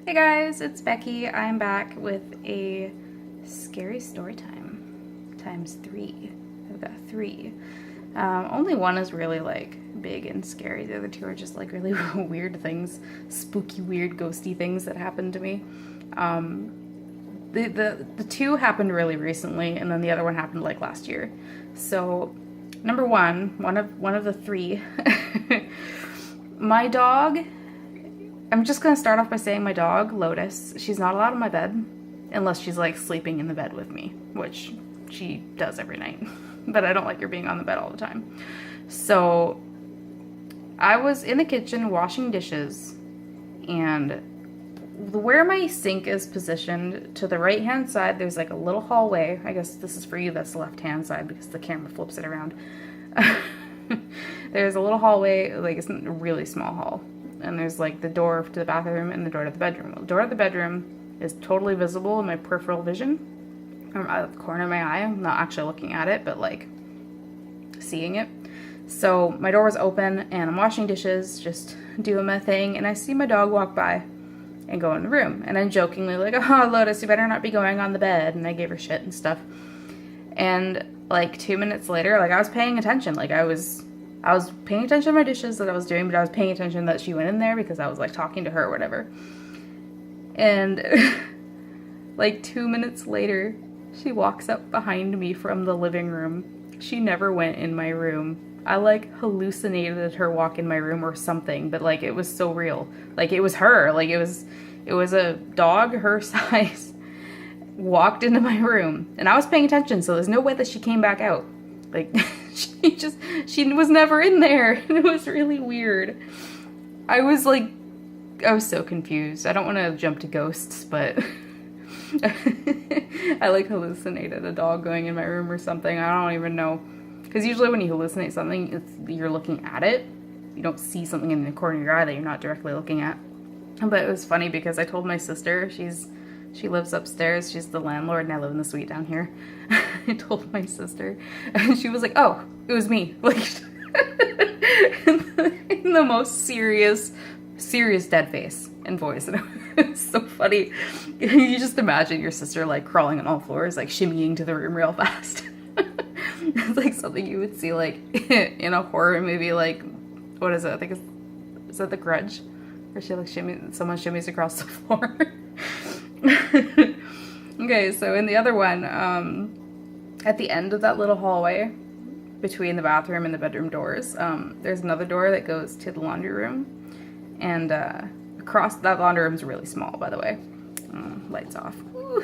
Hey guys, it's Becky. I'm back with a scary story time times three. I've got three. Only one is really like big and scary. The other two are just like really weird things, spooky, weird, ghosty things that happened to me. The two happened really recently, and then the other one happened like last year. So, number one of the three, my dog. I'm just gonna start off by saying my dog, Lotus, she's not allowed in my bed unless she's like sleeping in the bed with me, which she does every night. But I don't like her being on the bed all the time. So I was in the kitchen washing dishes, and where my sink is positioned to the right hand side, there's like a little hallway. I guess this is for you, that's the left hand side because the camera flips it around. There's a little hallway, like it's a really small hall. And there's like the door to the bathroom and the door to the bedroom. The door to the bedroom is totally visible in my peripheral vision, from out of the corner of my eye. I'm not actually looking at it, but like seeing it. So my door was open and I'm washing dishes, just doing my thing, and I see my dog walk by and go in the room. And I'm jokingly like, "Oh, Lotus, you better not be going on the bed." And I gave her shit and stuff. And like 2 minutes later, like I was paying attention, like I was paying attention to my dishes that I was doing, but I was paying attention that she went in there because I was like talking to her or whatever. And like 2 minutes later, she walks up behind me from the living room. She never went in my room. I like hallucinated her walk in my room or something, but like it was so real. Like it was her. Like it was a dog her size walked into my room, and I was paying attention, so there's no way that she came back out. Like she was never in there. It was really weird. I was so confused. I don't want to jump to ghosts, but I like hallucinated a dog going in my room or something. I don't even know. Because usually when you hallucinate something, you're looking at it. You don't see something in the corner of your eye that you're not directly looking at. But it was funny because I told my sister, she lives upstairs, she's the landlord, and I live in the suite down here. I told my sister, and she was like, "Oh, it was me." Like, in the most serious dead face and voice. And it was so funny. You just imagine your sister like crawling on all fours, like shimmying to the room real fast. It's like something you would see like in a horror movie, like, what is it? I think is that The Grudge? Where she like someone shimmies across the floor. Okay, so in the other one, at the end of that little hallway between the bathroom and the bedroom doors, there's another door that goes to the laundry room, and across that laundry room is really small, by the way. Lights off. Woo.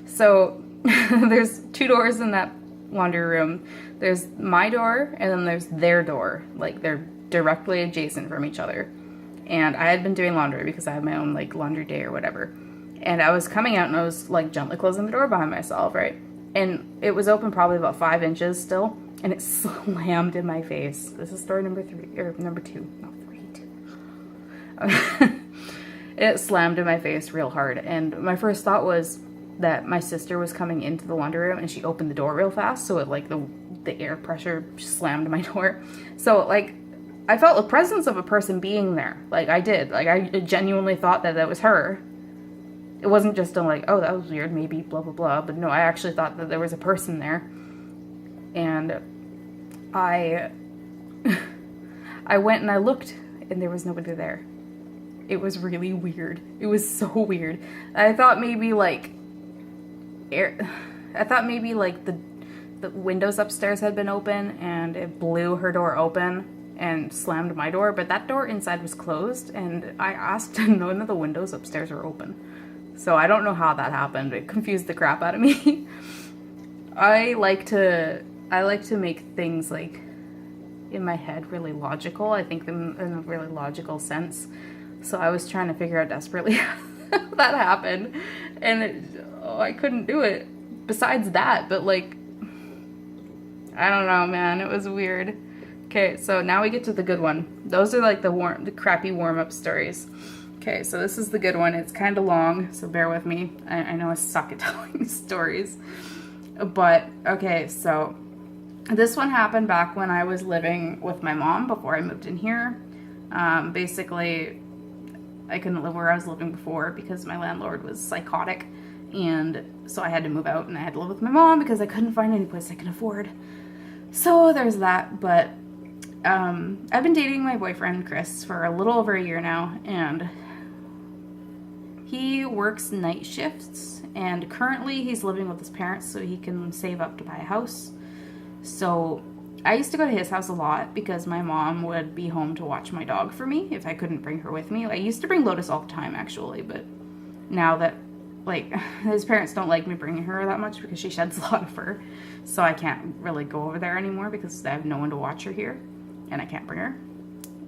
So there's two doors in that laundry room. There's my door, and then there's their door. Like they're directly adjacent from each other. And I had been doing laundry because I had my own like laundry day or whatever. And I was coming out and I was like gently closing the door behind myself, right? And it was open probably about 5 inches still, and it slammed in my face. This is story number two, not three, two. It slammed in my face real hard, and my first thought was that my sister was coming into the laundry room and she opened the door real fast, so it like the air pressure slammed my door. So like I felt the presence of a person being there. Like I did. Like I genuinely thought that was her. It wasn't just like, oh, that was weird, maybe, blah, blah, blah. But no, I actually thought that there was a person there. And I went and I looked, and there was nobody there. It was really weird. It was so weird. I thought maybe like the windows upstairs had been open, and it blew her door open and slammed my door. But that door inside was closed, and I asked, none of the windows upstairs were open. So I don't know how that happened. It confused the crap out of me. I like to make things like in my head really logical. I think them in a really logical sense. So I was trying to figure out desperately how that happened, and I couldn't do it. Besides that, but like, I don't know, man. It was weird. Okay, so now we get to the good one. Those are like the crappy warm-up stories. Okay, so this is the good one. It's kind of long, so bear with me. I know I suck at telling stories. But, okay, so this one happened back when I was living with my mom before I moved in here. Basically, I couldn't live where I was living before because my landlord was psychotic. And so I had to move out and I had to live with my mom because I couldn't find any place I could afford. So there's that. But I've been dating my boyfriend, Chris, for a little over a year now. And he works night shifts. And currently he's living with his parents so he can save up to buy a house. So I used to go to his house a lot because my mom would be home to watch my dog for me if I couldn't bring her with me. I used to bring Lotus all the time, actually, but now that, like, his parents don't like me bringing her that much because she sheds a lot of fur, so I can't really go over there anymore because I have no one to watch her here, and I can't bring her,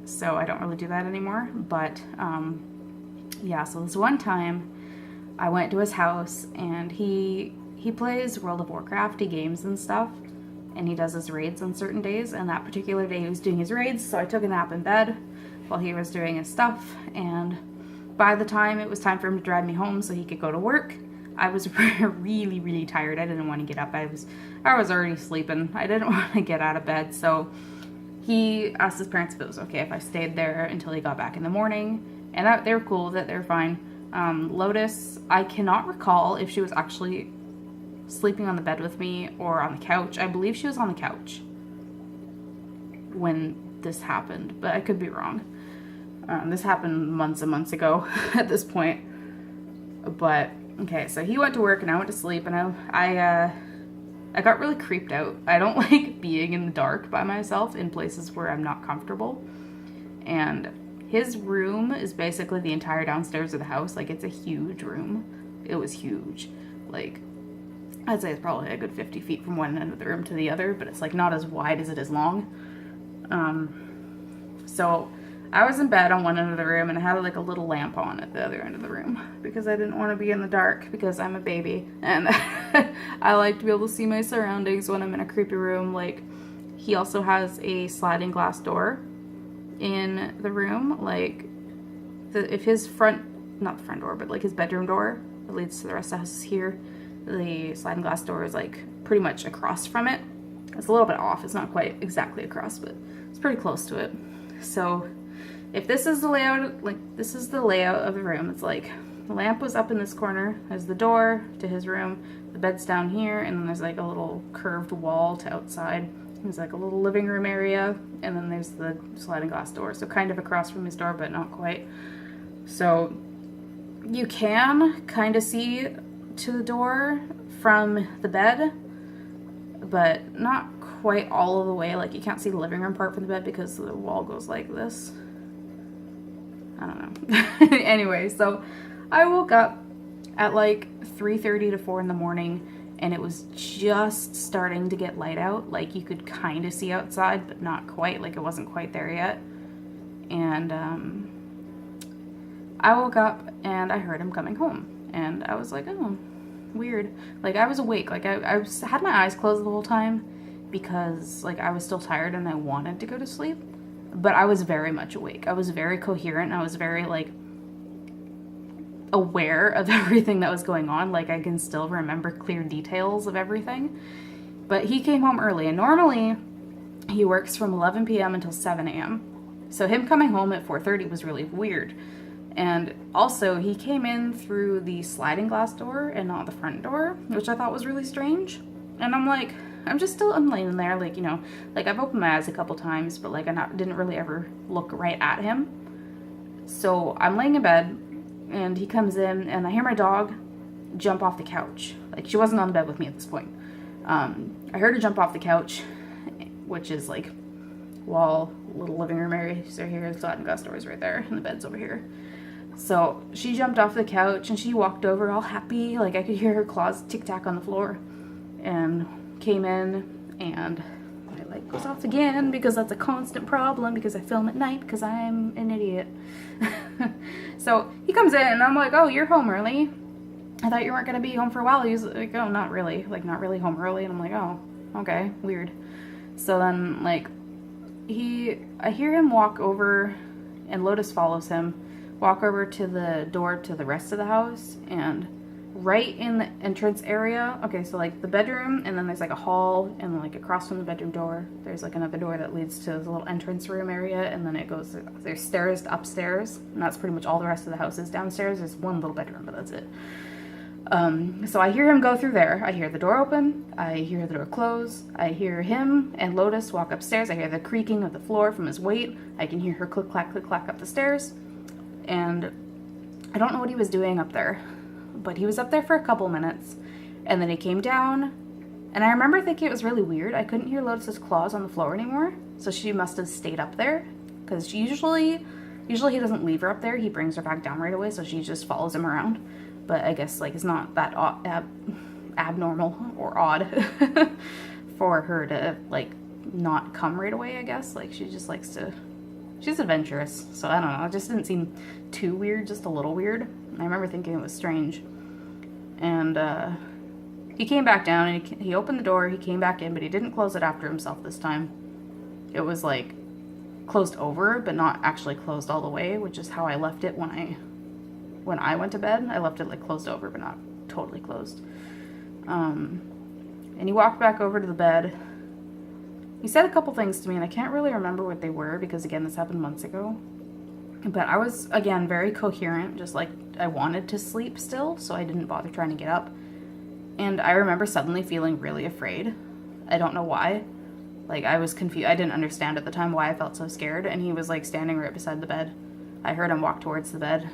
so I don't really do that anymore. But, yeah, so this one time, I went to his house, and he plays World of Warcraft, he games and stuff, and he does his raids on certain days, and that particular day he was doing his raids, so I took a nap in bed while he was doing his stuff, and by the time it was time for him to drive me home so he could go to work, I was really, really tired. I didn't want to get up. I was already sleeping. I didn't want to get out of bed, so he asked his parents if it was okay if I stayed there until he got back in the morning, and they were cool with it. They were fine. Lotus, I cannot recall if she was actually sleeping on the bed with me or on the couch. I believe she was on the couch when this happened, but I could be wrong. This happened months and months ago at this point. But okay, so he went to work and I went to sleep, and I got really creeped out. I don't like being in the dark by myself in places where I'm not comfortable. And his room is basically the entire downstairs of the house. Like, it's a huge room. It was huge. Like, I'd say it's probably a good 50 feet from one end of the room to the other, but it's like not as wide as it is long. So I was in bed on one end of the room and I had like a little lamp on at the other end of the room because I didn't want to be in the dark because I'm a baby and I like to be able to see my surroundings when I'm in a creepy room. Like, he also has a sliding glass door in the room. Like, if his not the front door, but like his bedroom door that leads to the rest of the house is here, the sliding glass door is like pretty much across from it. It's a little bit off. It's not quite exactly across, but it's pretty close to it. So if this is the layout, like this is the layout of the room, it's like the lamp was up in this corner. There's the door to his room. The bed's down here, and then there's like a little curved wall to outside. There's like a little living room area, and then there's the sliding glass door. So kind of across from his door, but not quite. So you can kind of see to the door from the bed, but not quite all of the way. Like, you can't see the living room part from the bed because the wall goes like this. I don't know. Anyway, so I woke up at like 3:30 to 4 in the morning, and it was just starting to get light out. Like, you could kind of see outside, but not quite. Like, it wasn't quite there yet. And I woke up and I heard him coming home, and I was like, oh, weird. Like, I was awake. Like, I had my eyes closed the whole time because, like, I was still tired and I wanted to go to sleep, but I was very much awake. I was very coherent. I was very, like, aware of everything that was going on. Like, I can still remember clear details of everything. But he came home early, and normally he works from 11 p.m. until 7 a.m. So him coming home at 4:30 was really weird. And also, he came in through the sliding glass door and not the front door, which I thought was really strange. And I'm like, I'm laying there, like, you know, like, I've opened my eyes a couple times, but, like, didn't really ever look right at him. So I'm laying in bed, and he comes in, and I hear my dog jump off the couch. Like, she wasn't on the bed with me at this point. I heard her jump off the couch, which is, like, wall, little living room area. So here's the sliding glass doors right there, and the bed's over here. So she jumped off the couch and she walked over all happy. Like, I could hear her claws tic-tac on the floor, and came in, and my light goes off again because that's a constant problem because I film at night because I'm an idiot. So he comes in and I'm like, oh, you're home early. I thought you weren't going to be home for a while. He's like, oh, not really. Like, not really home early. And I'm like, oh, okay, weird. So then, like, I hear him walk over, and Lotus follows him, walk over to the door to the rest of the house, and right in the entrance area. Okay, so like the bedroom, and then there's like a hall, and like across from the bedroom door, there's like another door that leads to the little entrance room area, and then it goes, there's stairs upstairs, and that's pretty much all the rest of the house is downstairs. There's one little bedroom, but that's it. So I hear him go through there. I hear the door open. I hear the door close. I hear him and Lotus walk upstairs. I hear the creaking of the floor from his weight. I can hear her click, clack, up the stairs. And I don't know what he was doing up there, but he was up there for a couple minutes. And then he came down. And I remember thinking it was really weird. I couldn't hear Lotus's claws on the floor anymore. So she must have stayed up there. Because usually he doesn't leave her up there. He brings her back down right away. So she just follows him around. But I guess, like, it's not that abnormal or odd for her to, like, not come right away, I guess. Like, she just likes to... She's adventurous, so I don't know. It just didn't seem too weird, just a little weird. I remember thinking it was strange. And he came back down, and he opened the door, he came back in, but he didn't close it after himself this time. It was, like, closed over, but not actually closed all the way, which is how I left it when I went to bed. I left it like closed over, but not totally closed. And he walked back over to the bed. He said a couple things to me, and I can't really remember what they were because, again, this happened months ago. But I was, again, very coherent, just like I wanted to sleep still, so I didn't bother trying to get up. And I remember suddenly feeling really afraid. I don't know why. Like, I was confused. I didn't understand at the time why I felt so scared, and he was, like, standing right beside the bed. I heard him walk towards the bed.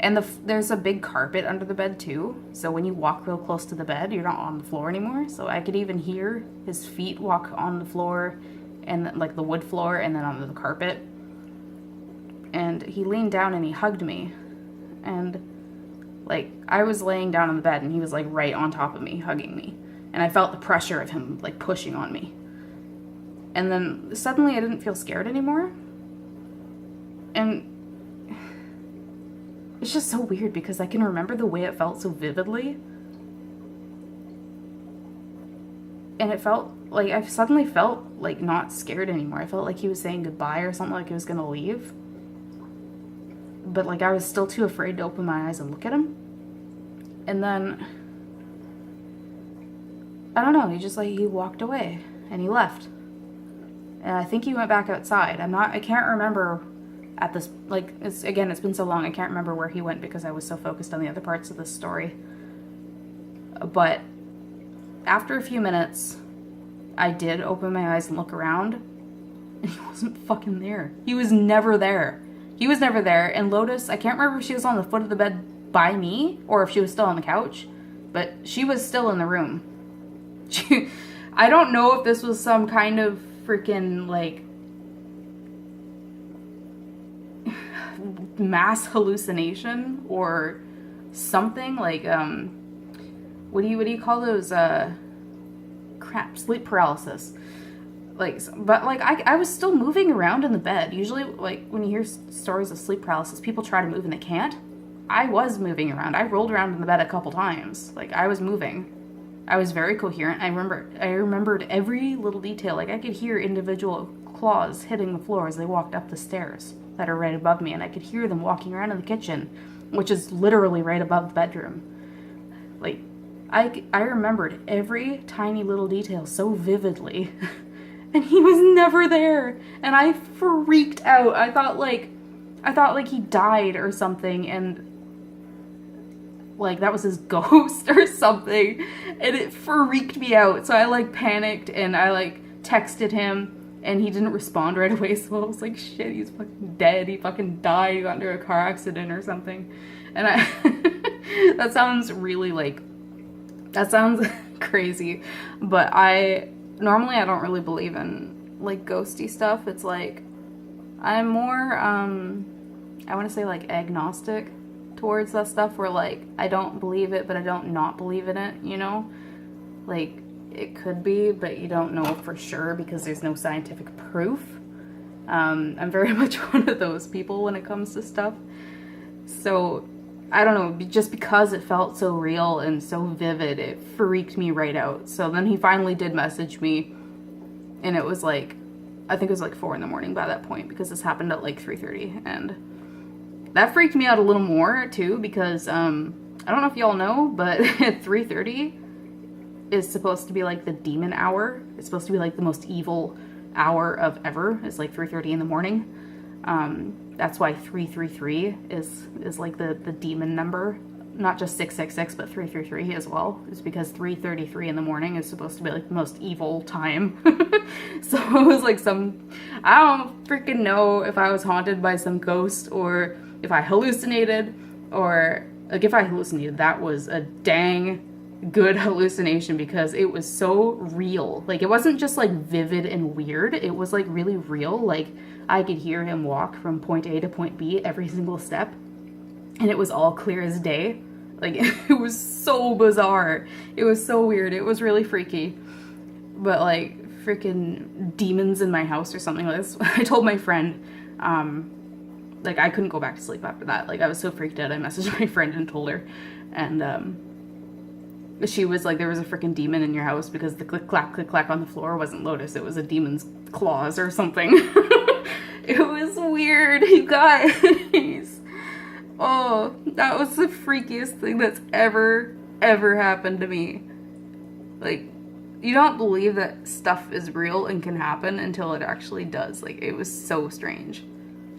And there's a big carpet under the bed too, so when you walk real close to the bed, you're not on the floor anymore. So I could even hear his feet walk on the floor, and like the wood floor, and then onto the carpet. And he leaned down and he hugged me, and like I was laying down on the bed, and he was like right on top of me, hugging me, and I felt the pressure of him like pushing on me. And then suddenly I didn't feel scared anymore, and it's just so weird because I can remember the way it felt so vividly. And it felt like I suddenly felt like not scared anymore. I felt like he was saying goodbye or something, like he was going to leave. But like I was still too afraid to open my eyes and look at him. And then, I don't know, he walked away and he left. And I think he went back outside. I can't remember at this, like, it's been so long, I can't remember where he went because I was so focused on the other parts of this story. But after a few minutes, I did open my eyes and look around, and he wasn't fucking there. He was never there. He was never there, and Lotus, I can't remember if she was on the foot of the bed by me, or if she was still on the couch, but she was still in the room. I don't know if this was some kind of freaking, like, mass hallucination or something, like what do you call those sleep paralysis, like, but like I was still moving around in the bed. Usually, like, when you hear stories of sleep paralysis, people try to move and they can't. I was moving around. I rolled around in the bed a couple times. Like, I was moving. I was very coherent. I remembered every little detail. Like, I could hear individual claws hitting the floor as they walked up the stairs that are right above me, and I could hear them walking around in the kitchen, which is literally right above the bedroom. Like, I remembered every tiny little detail so vividly, and he was never there, and I freaked out. I thought like he died or something, and like that was his ghost or something, and it freaked me out. So I like panicked, and I like texted him. And he didn't respond right away, so I was like, shit, he's fucking dead. He fucking died. He got into a car accident or something. And that sounds really, like, that sounds crazy. But normally I don't really believe in, like, ghosty stuff. It's like, I'm more, I want to say, like, agnostic towards that stuff, where, like, I don't believe it, but I don't not believe in it, you know? Like, it could be, but you don't know for sure because there's no scientific proof. I'm very much one of those people when it comes to stuff. So, I don't know, just because it felt so real and so vivid, it freaked me right out. So then he finally did message me, and it was like, I think it was like 4 in the morning by that point, because this happened at like 3:30, and that freaked me out a little more too, because I don't know if y'all know, but 3:30 is supposed to be like the demon hour. It's supposed to be like the most evil hour of ever. It's like 3:30 in the morning. That's why 333 is like the demon number. Not just 666, but 333 as well. It's because 3:33 in the morning is supposed to be like the most evil time. So it was like I don't freaking know if I was haunted by some ghost or if I hallucinated, or like if I hallucinated, that was a dang good hallucination because it was so real. Like it wasn't just like vivid and weird. It was like really real. Like I could hear him walk from point A to point B every single step, and it was all clear as day. Like it was so bizarre. It was so weird. It was really freaky. But like freaking demons in my house or something like this. I told my friend, like I couldn't go back to sleep after that. Like I was so freaked out. I messaged my friend and told her, and she was like, there was a freaking demon in your house because the click clack on the floor wasn't Lotus. It was a demon's claws or something. It was weird, you guys. Oh, that was the freakiest thing that's ever happened to me. Like, you don't believe that stuff is real and can happen until it actually does. Like, it was so strange.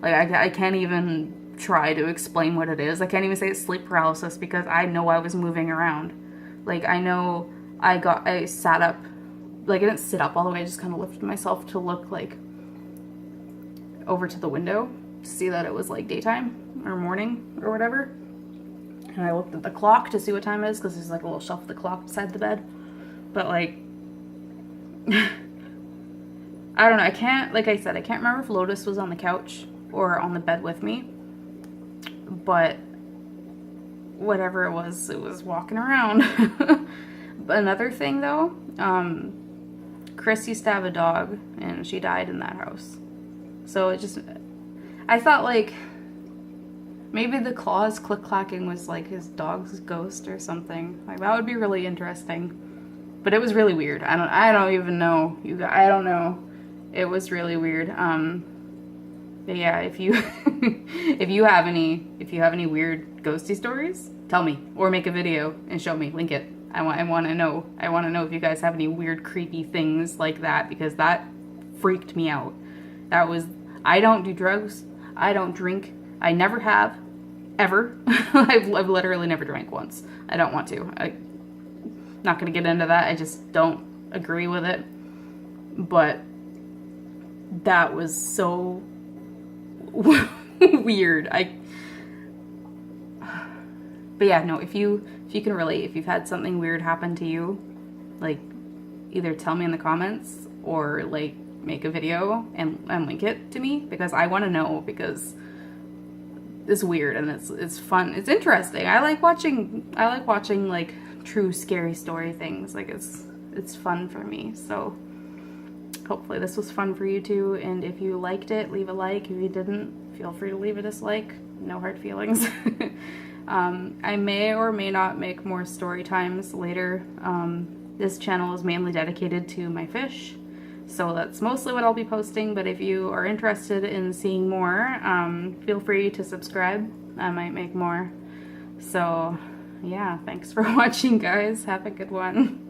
Like, I can't even try to explain what it is. I can't even say it's sleep paralysis because I know I was moving around. Like, I know I sat up. Like, I didn't sit up all the way. I just kind of lifted myself to look, like, over to the window to see that it was, like, daytime or morning or whatever. And I looked at the clock to see what time it is because there's, like, a little shelf of the clock beside the bed. But, like, I don't know. I can't, like I said, I can't remember if Lotus was on the couch or on the bed with me. But whatever it was walking around. But another thing, though, Chris used to have a dog, and she died in that house. So it just, I thought, like, maybe the claws click-clacking was, like, his dog's ghost or something. Like, that would be really interesting. But it was really weird. I don't even know. I don't know. It was really weird. But yeah, if you if you have any weird ghosty stories, tell me or make a video and show me. Link it. I want to know. I want to know if you guys have any weird, creepy things like that because that freaked me out. I don't do drugs. I don't drink. I never have, ever. I've literally never drank once. I don't want to. I'm not gonna get into that. I just don't agree with it. But that was so weird. But yeah, no, if you can relate, if you've had something weird happen to you, like either tell me in the comments or like make a video and link it to me because I want to know because it's weird and it's fun. It's interesting. I like watching like true scary story things. Like it's fun for me. So hopefully this was fun for you too, and if you liked it, leave a like. If you didn't, feel free to leave a dislike. No hard feelings. I may or may not make more story times later. This channel is mainly dedicated to my fish, so that's mostly what I'll be posting, but if you are interested in seeing more, feel free to subscribe. I might make more. So yeah, thanks for watching, guys. Have a good one.